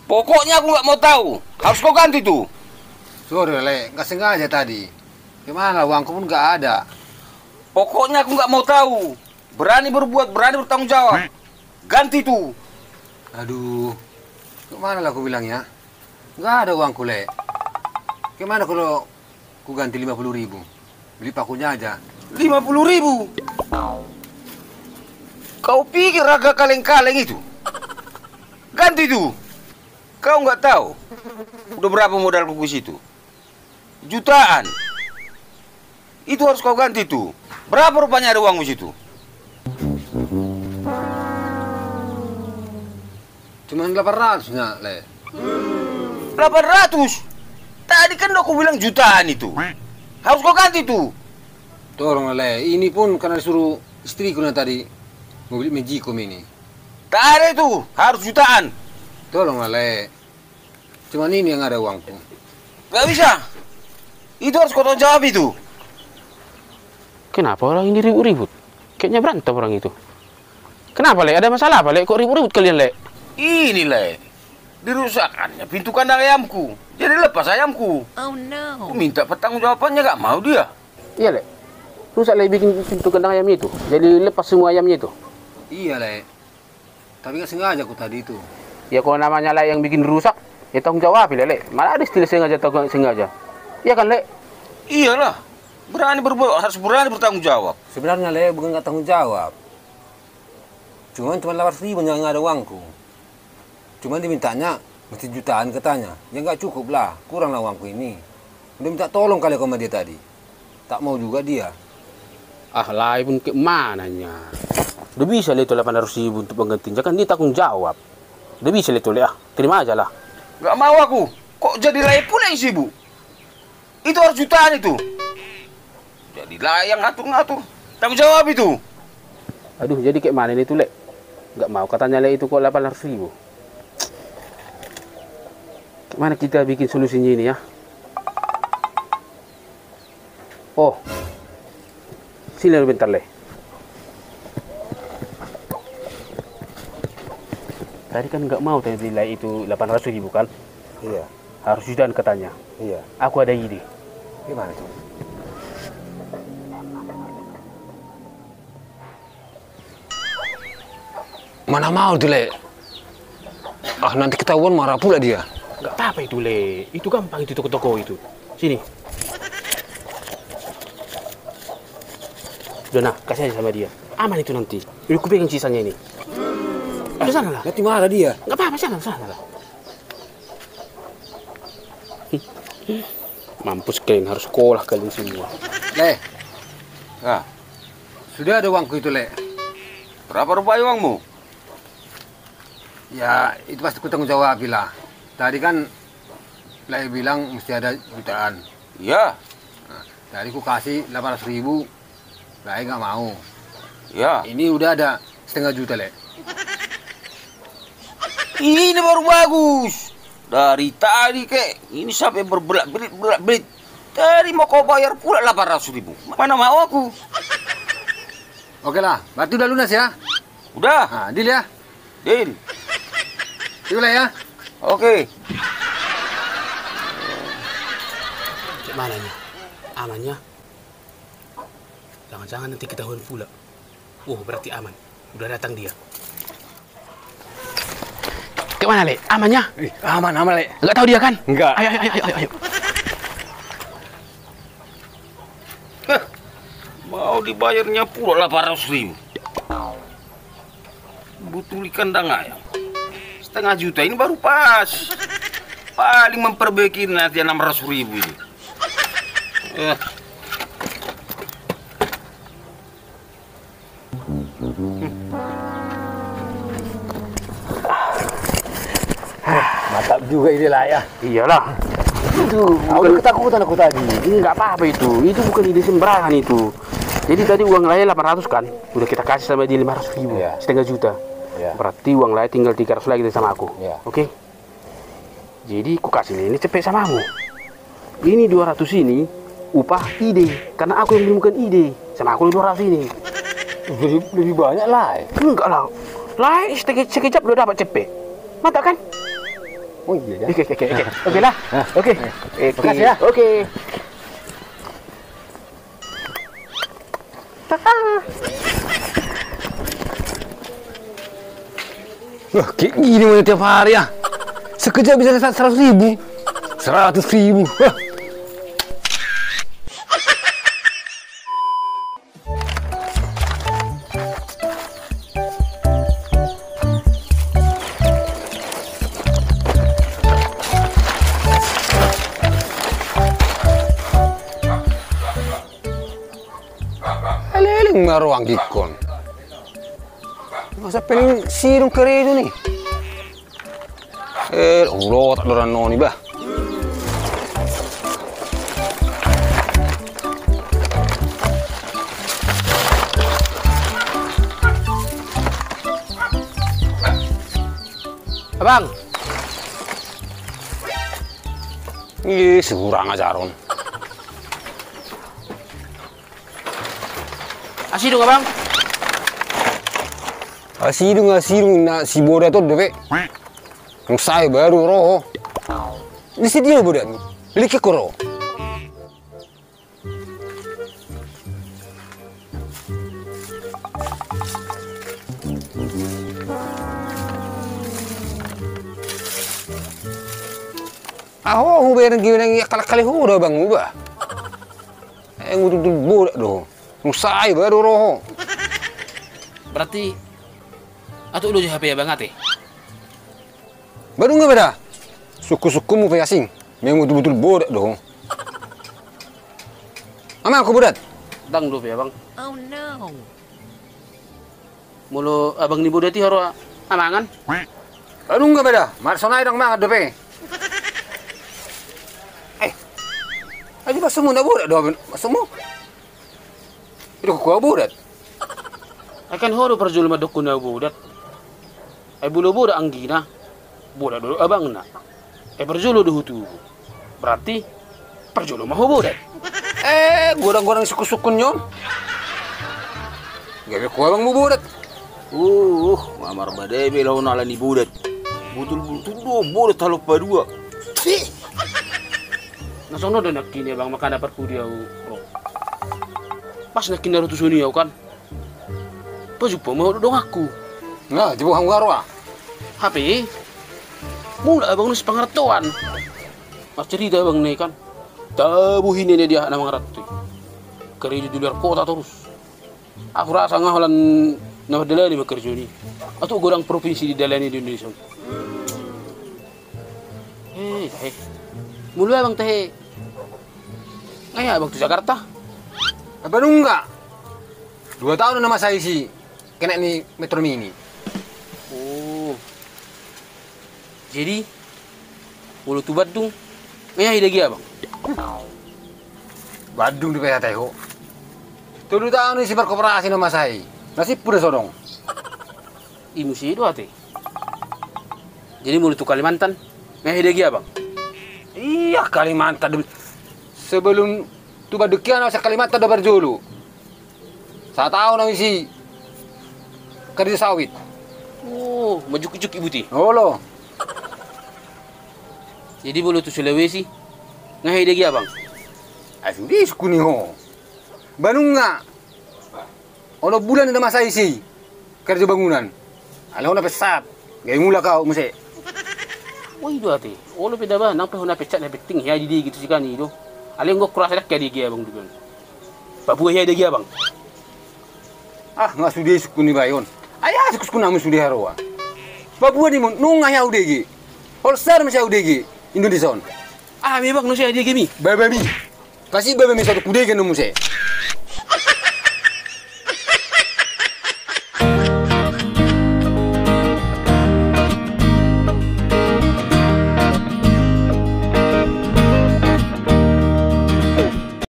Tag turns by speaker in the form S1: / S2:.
S1: Pokoknya aku nggak mau tahu. Harus kau ganti tuh.
S2: Sorry, Le. Nggak sengaja tadi. Gimana, uangku pun nggak ada.
S1: Pokoknya aku nggak mau tahu. Berani berbuat, berani bertanggung jawab. Ganti tuh.
S2: Aduh. Gimana lah aku bilang ya? Nggak ada uangku, Le. Gimana kalau aku ganti 50.000? Beli pakunya aja.
S1: 50.000. Kau pikir raga kaleng-kaleng itu? Ganti tuh. Kau nggak tahu. Udah berapa modal buku situ? Jutaan. Itu harus kau ganti tuh. Berapa rupanya ada uangmu situ?
S2: Cuman 800 nya, Le.
S1: 800. Tadi kan aku bilang jutaan itu. Harus kau ganti tuh.
S2: Tolong, Le. Ini pun karena disuruh istriku yang tadi mau beli Magicom ini.
S1: Tak ada itu. Harus jutaan.
S2: Tolong, Le. Cuman ini yang ada uangku.
S1: Gak bisa. Itu harus kau tanggung jawab itu.
S3: Kenapa orang ini ribut-ribut? Kayaknya berantem orang itu. Kenapa, Le? Ada masalah apa, Le? Kok ribut-ribut kalian, Le?
S1: Ini, Le. Dirusakannya pintu kandang ayamku. Jadi lepas ayamku.
S4: Oh no.
S1: Aku minta pertanggung jawabannya, gak mau dia.
S3: Iya, Le. Rusak, Le, bikin pintu kandang ayamnya itu. Jadi lepas semua ayamnya itu.
S2: Iya, Le. Tapi nggak sengaja aku tadi itu.
S3: Ya kalau namanya, Le, yang bikin rusak, ya tanggung jawab, Le. Malah ada istilah sengaja atau nggak sengaja. Iya kan, Le?
S1: Iyalah. Berani berbuat, harus berani bertanggung jawab.
S2: Sebenarnya, Le, bukan nggak tanggung jawab. Cuma 800.000 yang nggak ada uangku. Cuman dimintanya mesti jutaan katanya. Ya nggak cukup lah, kurang lah uangku ini. Udah minta tolong kali sama dia tadi. Tak mau juga dia.
S3: Ah, lah pun ke mananya. Udah bisa, Le, itu 800.000 untuk penggantinya. Kan dia tanggung jawab. Udah bisa, Le, itu, Le. Terima aja lah.
S1: Gak mau aku. Kok jadi lain pula yang sibuk? Itu harus jutaan itu. Jadi layang ngatur-ngatur. Tanggung jawab itu.
S3: Aduh, jadi kayak mana ini tuh, Le? Nggak mau katanya, Le, itu kok 800.000. Gimana kita bikin solusinya ini ya? Oh, sini bentar, Le. Tadi kan nggak mau tadi nilai itu 800.000 kan?
S2: Iya.
S3: Harus jutaan katanya.
S2: Iya.
S3: Aku ada ide.
S2: Gimana tuh? Mana mau tuh, Le? Ah, nanti ketahuan marah pula dia.
S3: Nggak apa-apa itu, Le. Itu gampang itu toko-toko itu. Sini. Udah, nah, kasih aja sama dia. Aman itu nanti. Udah aku pegang sisanya ini. Udah sana lah.
S2: Nanti marah dia.
S3: Nggak apa-apa, sana lah. Mampus kalian, harus sekolah kalian semua.
S2: Le,
S1: Nah,
S2: sudah ada uangku itu, Le.
S1: berapa rupiah uangmu?
S2: Ya, itu pasti ku tanggung jawab lah. Tadi kan Le bilang mesti ada jutaan.
S1: Iya,
S2: Nah, tadi ku kasih 800.000. Le nggak mau.
S1: iya.
S2: Ini udah ada setengah juta, Le.
S1: Ini baru bagus. Dari tadi kek, ini sampai berbelat-belit. Tadi mau kau bayar pula 800.000. Mana mau aku?
S2: Oke lah, berarti udah lunas ya?
S1: Udah,
S2: Nah, deal ya?
S1: Din.
S2: Yuk, Le ya?
S1: Oke.
S3: Gimana nya? Amannya? Jangan-jangan nanti ketahuan pula. Oh, berarti aman. Udah datang dia. Kemana, Le? Amannya?
S2: Aman, Le.
S3: Nggak tahu dia kan?
S2: Enggak.
S3: Ayo.
S1: Mau dibayarnya pula 800.000. Butuh ikan kandang ayam. Setengah juta ini baru pas. Paling memperbaiki nanti 600.000 ini.
S2: Mantap juga ini lah ya.
S3: Iyalah. Itu
S2: Bukan ketakutan aku tadi.
S3: ini nggak apa-apa itu. Itu bukan ide sembarangan itu. Jadi tadi uang Laya 800 kan? Udah kita kasih sama dia 500.000.
S2: Iya.
S3: Setengah juta.
S2: Iya.
S3: Berarti uang Laya tinggal 300 lagi sama aku.
S2: Iya.
S3: Oke? Jadi ku kasih ini cepet samamu. Ini 200 ini upah ide. Karena aku yang menemukan ide. Sama aku 200 ini.
S2: Lebih banyak lah.
S3: Enggak lah. Lah sekejap udah dapat cepet. Mantap kan?
S2: Oh iya dah.
S3: Oke lah. Oke.
S2: Makasih ya.
S3: Oke.
S2: Wah, kayak gini mau tiap hari ya. Sekejap bisa 100.000. 100.000. Wah. Eleling maruang gikon. Masa pening sirung keredo nih. Allah tak ada noni bah.
S3: Abang.
S2: Ih, kurang ajaron.
S3: Asih dong abang.
S2: Asidung na si boda tuh deh. Yang saya baru roh. Ini si dia boda. Liki koro. Aku bayar gimana yang kali udah bang ubah. Yang udah boda doh. Yang saya baru roh.
S3: Berarti atau lu HP ya bang ate?
S2: Baru nggak beda? Suku-sukumu asing. Memang betul-betul bodak dong. Ama aku bodat.
S3: Dang lu ya bang.
S4: Oh no.
S3: Mulu abang ni budati haro amangan.
S2: Baru nggak beda? Marsonai dong banget dope. Aja pas semua ndak bodak doh. Semua. Itu kau bodat.
S3: Akan horo perjul madukun na budat. Ay bulo buda anggina. Buda dulu abang na. Perjulo do hutu. Berarti perjulo mah budat.
S2: Gorang-gorang suku-sukun nyom. Gawe ko abang mo budat.
S1: Mamar badai belaw na ni budat. Betul-betul do budat halop padua.
S3: Nasono do nakini bang maka dapat pudiaw. Pas nakini ro tusuni kan. Pajupo mau dong aku.
S2: Nah, jebuk hang garwa.
S3: HP mula abang nus pengertuan. Mas cerita abang nih kan. Tabuhin ini dia nama ngerti. Kerja di luar kota terus. Aku rasa ngahalan nama dalani bekerja ni. Atau gorang provinsi di dalani di Indonesia. Mula abang teh. Ngaya abang tuh Jakarta.
S2: Baru enggak. 2 tahun nama saya sih. Kena nih Metro Mini.
S3: Jadi, mulu tu Badung, ngaya lagi abang?
S2: Badung di PHT ho. 2 tahun isi berkooperasi nama saya. Nasib pura sodong.
S3: Imu sih itu ate. Jadi mulu tu Kalimantan, ngaya lagi abang?
S2: Iya Kalimantan. Sebelum tu Badukian saya Kalimantan udah berjulu. 1 tahun isi kerja sawit.
S3: Majuk-juk ibu ti.
S2: Oh lo.
S3: Jadi bulu tu Sulawesi, ngahai lagi abang?
S2: Asli suku ni ho. Banung nga. Ono bulan na masa isi. Kerja bangunan. Alam na pesat. Gaya mula kau mesti.
S3: Wah itu ate. Olo peda ba, nang pehuna pecat na beting ya di gitu sih kan itu. Alam gua kurasa lagi lagi abang dulu. Babu ya lagi abang.
S2: Nggak sudi suku ni bayon. Ayah suku namu sudi haroa. Babu ni mon nungah ya udegi. Holsar masih udegi. Indonesia.
S3: Memang nusia dia gini.
S2: Baby. Kasih baby satu kudegi no muse.